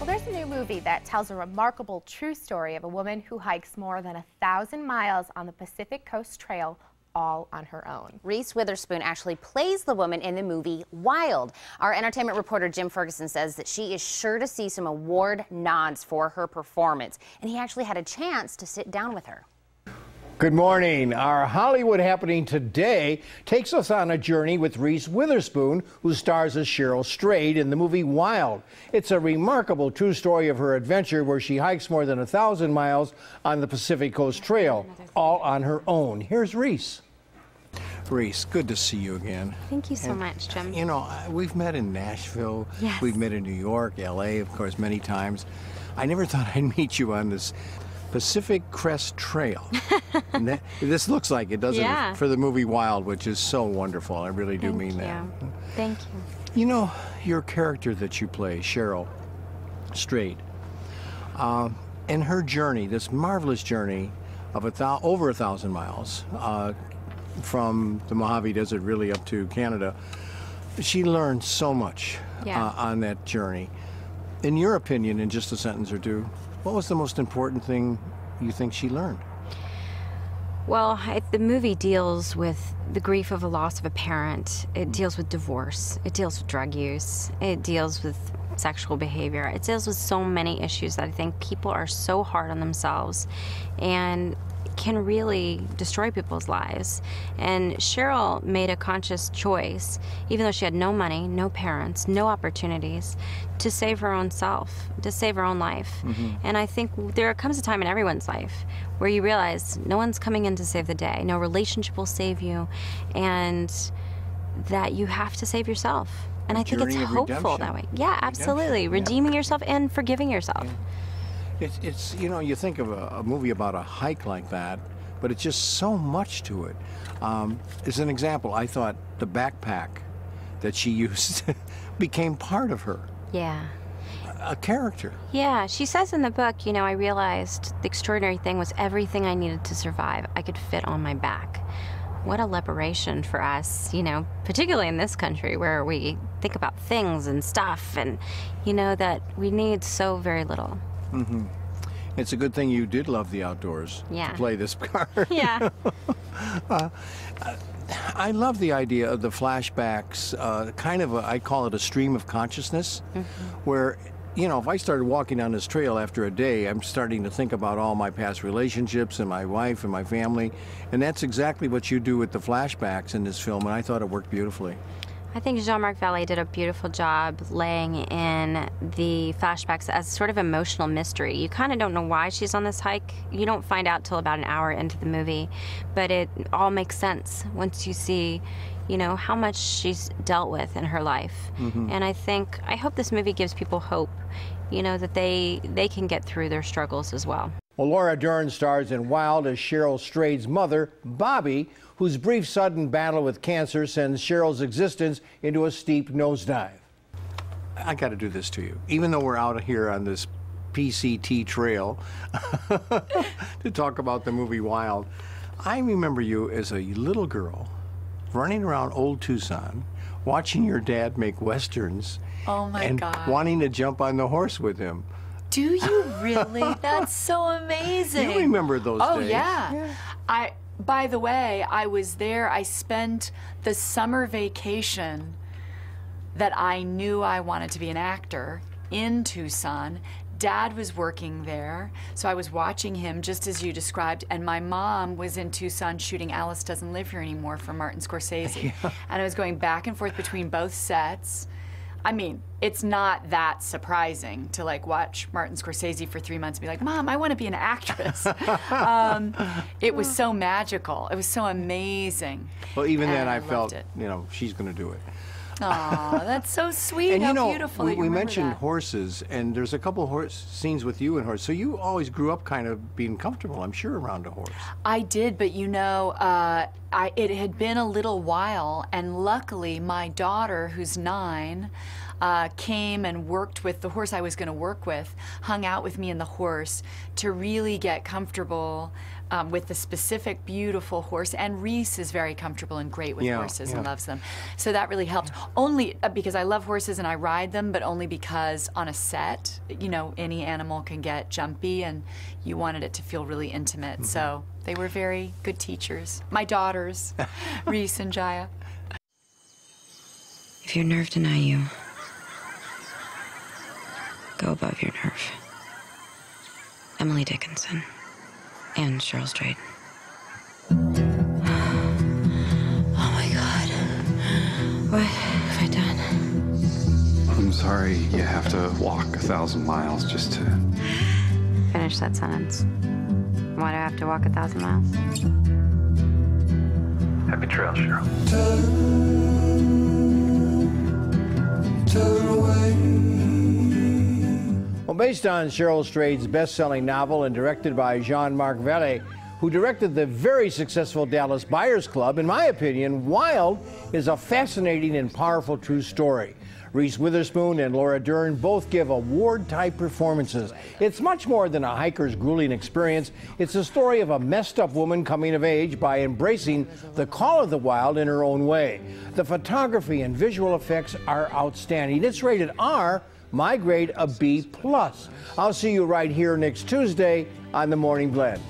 Well, there's a new movie that tells a remarkable true story of a woman who hikes more than 1,000 miles on the Pacific Coast Trail all on her own. Reese Witherspoon actually plays the woman in the movie Wild. Our entertainment reporter Jim Ferguson says that she is sure to see some award nods for her performance, and he actually had a chance to sit down with her. Good morning. Our Hollywood happening today takes us on a journey with Reese Witherspoon, who stars as Cheryl Strayed in the movie Wild. It's a remarkable true story of her adventure where she hikes more than 1,000 miles on the Pacific Coast Trail, all on her own. Here's Reese. Reese, good to see you again. Thank you so much, Jim. You know, we've met in Nashville. Yes. We've met in New York, LA, of course, many times. I never thought I'd meet you on this Pacific Crest Trail. And this looks like it, doesn't it? For the movie Wild, which is so wonderful. I really do mean that. Thank you. You know, your character that you play, Cheryl Strayed, and her journey, this marvelous journey of over 1,000 miles, from the Mojave Desert really up to Canada, she learned so much on that journey. In your opinion, in just a sentence or two, what was the most important thing you think she learned? Well, the movie deals with the grief of a loss of a parent. It deals with divorce. It deals with drug use. It deals with sexual behavior. It deals with so many issues that I think people are so hard on themselves and can really destroy people's lives. And Cheryl made a conscious choice, even though she had no money, no parents, no opportunities, to save her own self, to save her own life. And I think there comes a time in everyone's life where you realize no one's coming in to save the day, no relationship will save you, and that you have to save yourself. And I think it's hopeful that way. Yeah, absolutely. Redeeming yourself and forgiving yourself. It's you know, you think of a movie about a hike like that, but it's just so much to it. As an example, I thought the backpack that she used became part of her. Yeah. A character. Yeah, she says in the book, you know, I realized the extraordinary thing was everything I needed to survive, I could fit on my back. What a liberation for us, you know, particularly in this country where we think about things and stuff and, you know, that we need so very little. It's a good thing you did love the outdoors to play this part. Yeah. I love the idea of the flashbacks, kind of I call it a stream of consciousness, where, you know, if I started walking down this trail after a day, I'm starting to think about all my past relationships and my wife and my family, and that's exactly what you do with the flashbacks in this film, and I thought it worked beautifully. I think Jean-Marc Vallée did a beautiful job laying in the flashbacks as sort of emotional mystery. You kind of don't know why she's on this hike. You don't find out till about an hour into the movie, but it all makes sense once you see, you know, how much she's dealt with in her life. And I hope this movie gives people hope, you know, that they can get through their struggles as well. Well, Laura Dern stars in Wild as Cheryl Strayed's mother, Bobby, whose brief sudden battle with cancer sends Cheryl's existence into a steep nosedive. I got to do this to you. Even though we're out here on this PCT trail to talk about the movie Wild, I remember you as a little girl running around old Tucson, watching your dad make Westerns and wanting to jump on the horse with him. Do you really? That's so amazing. You remember those days. Oh, yeah. By the way, I was there. I spent the summer vacation that I knew I wanted to be an actor in Tucson. Dad was working there, so I was watching him just as you described, and my mom was in Tucson shooting Alice Doesn't Live Here Anymore for Martin Scorsese. And I was going back and forth between both sets. I mean, it's not that surprising to like watch Martin Scorsese for 3 months and be like, Mom, I want to be an actress. It was so magical. It was so amazing. Well, even then I felt, you know, she's going to do it. Aw, that's so sweet. And how you know, beautiful we mentioned that. Horses, and there's a couple horse scenes with you and horses. So you always grew up kind of being comfortable, I'm sure, around a horse. I did, but you know, it had been a little while, and luckily my daughter, who's 9, came and worked with the horse I was going to work with, hung out with me and the horse to really get comfortable with the specific beautiful horse. And Reese is very comfortable and great with horses and loves them. So that really helped. Only because I love horses and I ride them, but only because on a set, you know, any animal can get jumpy and you wanted it to feel really intimate. So they were very good teachers. My daughters, Reese and Jaya. If your nerve deny you, go above your nerve. Emily Dickinson and Cheryl Strayed. Oh my God. What have I done? I'm sorry you have to walk 1,000 miles just to... Finish that sentence. Why do I have to walk 1,000 miles? Happy trail, Cheryl. Well, based on Cheryl Strayed's best-selling novel and directed by Jean-Marc Vallée, who directed the very successful Dallas Buyers Club, in my opinion, Wild is a fascinating and powerful true story. Reese Witherspoon and Laura Dern both give award-type performances. It's much more than a hiker's grueling experience. It's a story of a messed-up woman coming of age by embracing the call of the wild in her own way. The photography and visual effects are outstanding. It's rated R, my grade a B+. I'll see you right here next Tuesday on The Morning Blend.